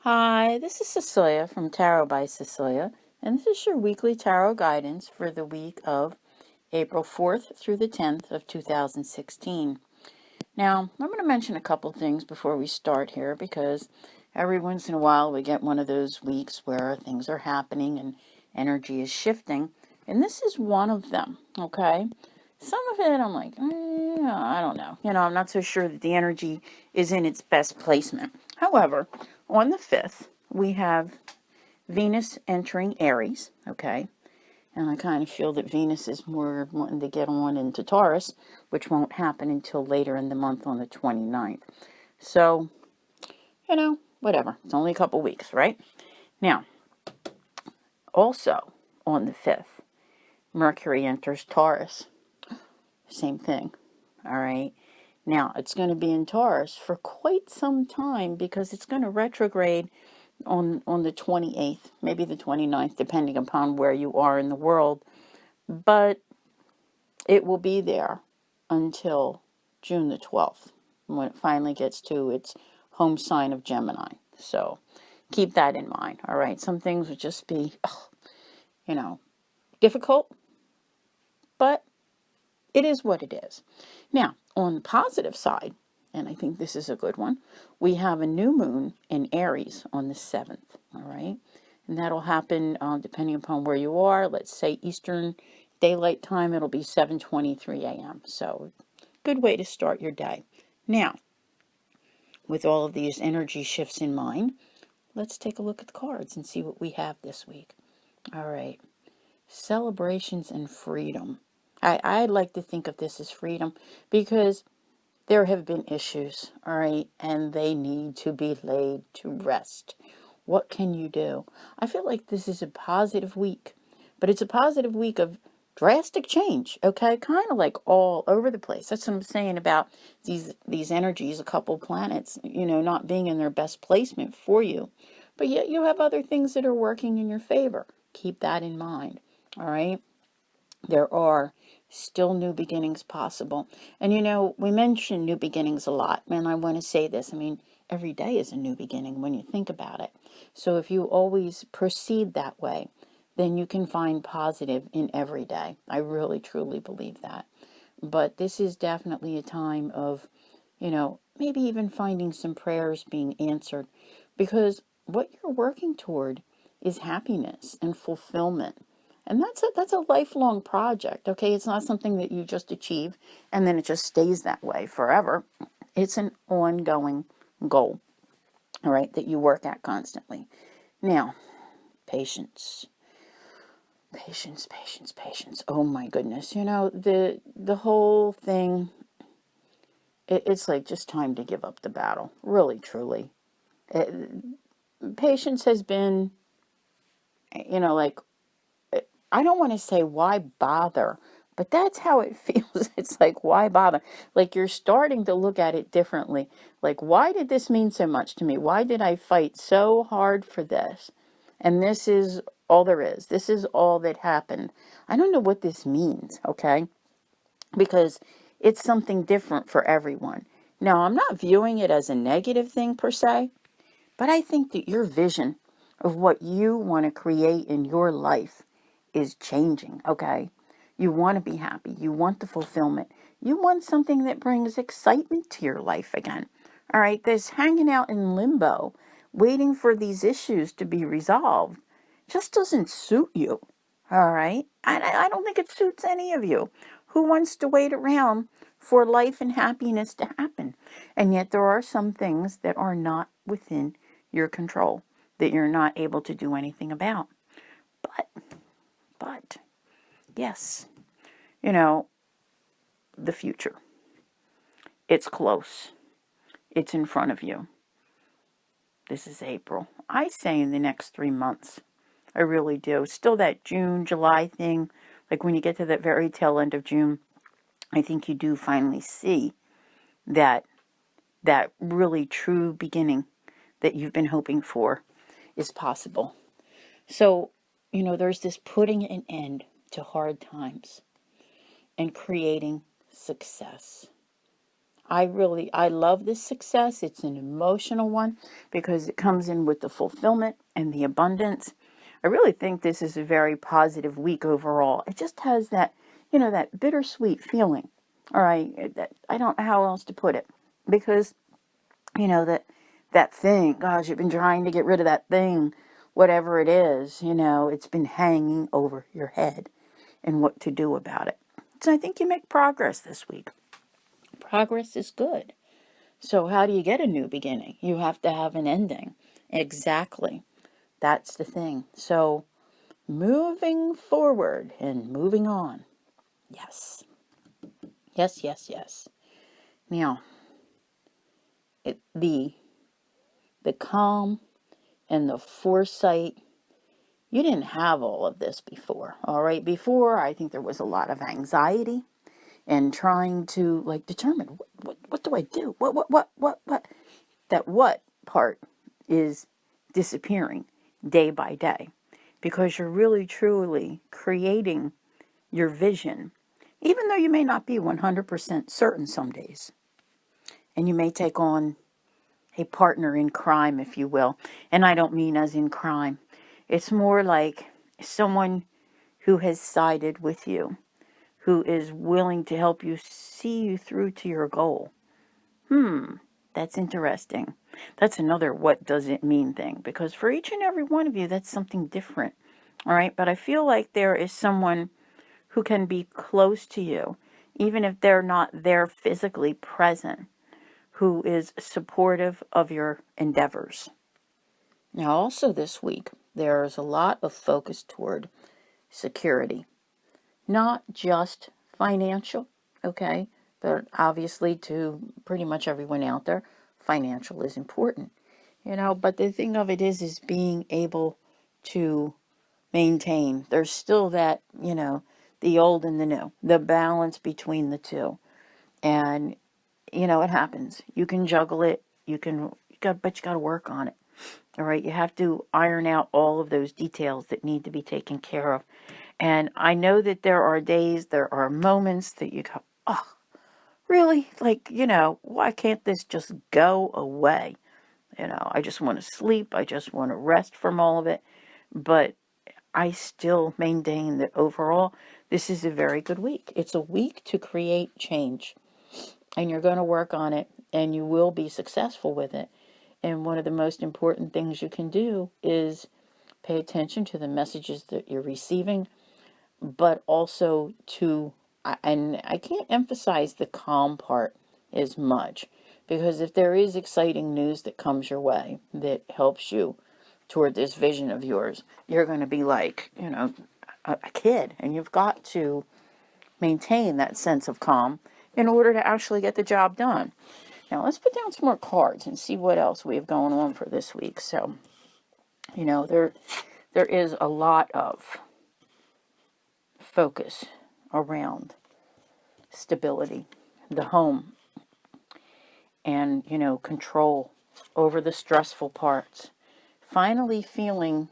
Hi, this is Cecilia from Tarot by Cecilia, and this is your weekly tarot guidance for the week of April 4th through the 10th of 2016. Now, I'm going to mention a couple things before we start here because every once in a while we get one of those weeks where things are happening and energy is shifting, and this is one of them, okay? Some of it I'm like, I don't know. I'm not so sure that the energy is in its best placement. However, on the 5th, we have Venus entering Aries, okay? And I kind of feel that Venus is more wanting to get on into Taurus, which won't happen until later in the month on the 29th. So, whatever. It's only a couple weeks, right? Now, also on the 5th, Mercury enters Taurus. Same thing, all right? Now, it's going to be in Taurus for quite some time because it's going to retrograde on the 28th, maybe the 29th, depending upon where you are in the world. But it will be there until June the 12th, when it finally gets to its home sign of Gemini. So keep that in mind, all right? Some things would just be, difficult, but it is what it is. Now, on the positive side, and I think this is a good one, we have a new moon in Aries on the 7th, all right? And that'll happen depending upon where you are. Let's say Eastern Daylight Time, it'll be 7:23 a.m. So, good way to start your day. Now, with all of these energy shifts in mind, let's take a look at the cards and see what we have this week. All right. Celebrations and freedom. I like to think of this as freedom because there have been issues, all right, and they need to be laid to rest. What can you do? I feel like this is a positive week, but it's a positive week of drastic change, okay? Kind of like all over the place. That's what I'm saying about these energies, a couple planets, not being in their best placement for you. But yet you have other things that are working in your favor. Keep that in mind, all right? There are still new beginnings possible. And we mention new beginnings a lot, and I want to say this. I mean, every day is a new beginning when you think about it. So if you always proceed that way, then you can find positive in every day. I really, truly believe that. But this is definitely a time of, maybe even finding some prayers being answered, because what you're working toward is happiness and fulfillment. And that's a lifelong project, okay? It's not something that you just achieve and then it just stays that way forever. It's an ongoing goal, all right, that you work at constantly. Now, patience. Patience, patience, patience. Oh my goodness. The whole thing, it's like just time to give up the battle. Really, truly. Patience has been, like, I don't want to say why bother, but that's how it feels. It's like, why bother? Like you're starting to look at it differently. Like, why did this mean so much to me? Why did I fight so hard for this? And this is all there is. This is all that happened. I don't know what this means, okay? Because it's something different for everyone. Now, I'm not viewing it as a negative thing per se, but I think that your vision of what you want to create in your life is changing, okay? You want to be happy. You want the fulfillment. You want something that brings excitement to your life again. All right, this hanging out in limbo, waiting for these issues to be resolved, just doesn't suit you. All right? I don't think it suits any of you. Who wants to wait around for life and happiness to happen? And yet there are some things that are not within your control, that you're not able to do anything about. But, yes, the future. It's close. It's in front of you. This is April. I say in the next 3 months. I really do. Still that June, July thing. Like when you get to that very tail end of June, I think you do finally see that really true beginning that you've been hoping for is possible. So, there's this putting an end to hard times and creating success. I love this success. It's an emotional one because it comes in with the fulfillment and the abundance. I really think this is a very positive week overall. It just has that, that bittersweet feeling. All right. I don't know how else to put it, because, that thing, gosh, you've been trying to get rid of that thing, whatever it is, it's been hanging over your head and what to do about it. So I think you make progress this week. Progress is good. So how do you get a new beginning? You have to have an ending. Exactly. That's the thing. So moving forward and moving on. Yes. Yes, yes, yes. Now, the calm and the foresight, you didn't have all of this before. All right. Before, I think there was a lot of anxiety and trying to determine what do I do? What? That what part is disappearing day by day, because you're really truly creating your vision, even though you may not be 100% certain some days. And you may take on a partner in crime, if you will. And I don't mean as in crime. It's more like someone who has sided with you, who is willing to help you see you through to your goal. That's interesting. That's another what does it mean thing, because for each and every one of you, that's something different. All right. But I feel like there is someone who can be close to you, even if they're not there physically present, who is supportive of your endeavors. Now, also this week, there's a lot of focus toward security, not just financial, okay, but obviously to pretty much everyone out there, financial is important, but the thing of it is being able to maintain. There's still that, the old and the new, the balance between the two. And, it happens. You can juggle it. But you got to work on it. All right. You have to iron out all of those details that need to be taken care of. And I know that there are days, there are moments that you go, oh, really? Why can't this just go away? I just want to sleep. I just want to rest from all of it. But I still maintain that overall, this is a very good week. It's a week to create change. And you're going to work on it, and you will be successful with it. And one of the most important things you can do is pay attention to the messages that you're receiving, but also and I can't emphasize the calm part as much, because if there is exciting news that comes your way that helps you toward this vision of yours, you're going to be like, a kid, and you've got to maintain that sense of calm in order to actually get the job done. Now let's put down some more cards and see what else we have going on for this week. So, there is a lot of focus around stability, the home, and, control over the stressful parts. Finally feeling,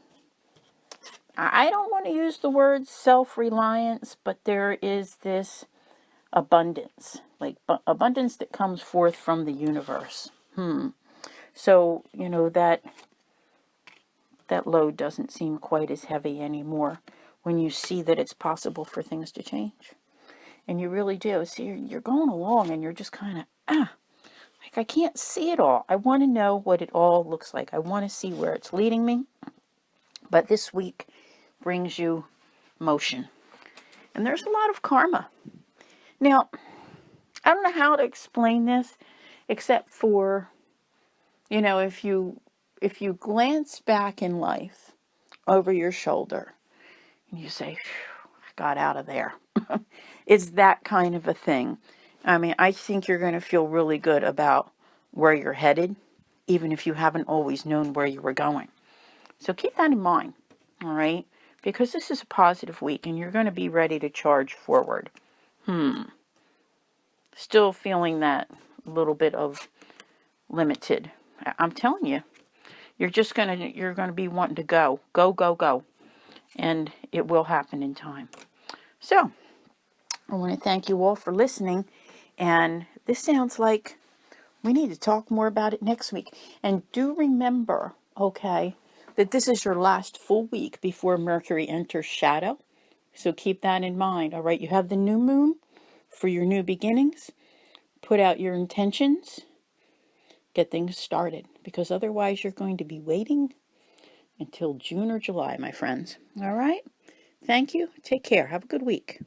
I don't want to use the word self-reliance, but there is this abundance, abundance that comes forth from the universe. So, that load doesn't seem quite as heavy anymore when you see that it's possible for things to change. And you really do. So you're going along and you're just kind of, I can't see it all. I want to know what it all looks like. I want to see where it's leading me. But this week brings you motion. And there's a lot of karma. Now, I don't know how to explain this, except for, if you glance back in life over your shoulder and you say, I got out of there. It's that kind of a thing. I mean, I think you're going to feel really good about where you're headed, even if you haven't always known where you were going. So keep that in mind, all right? Because this is a positive week and you're going to be ready to charge forward. Still feeling that little bit of limited. I'm telling you, you're going to be wanting to go. And it will happen in time. So, I want to thank you all for listening. And this sounds like we need to talk more about it next week. And do remember, okay, that this is your last full week before Mercury enters shadow. So keep that in mind, all right? You have the new moon for your new beginnings. Put out your intentions. Get things started, because otherwise you're going to be waiting until June or July, my friends. All right? Thank you. Take care. Have a good week.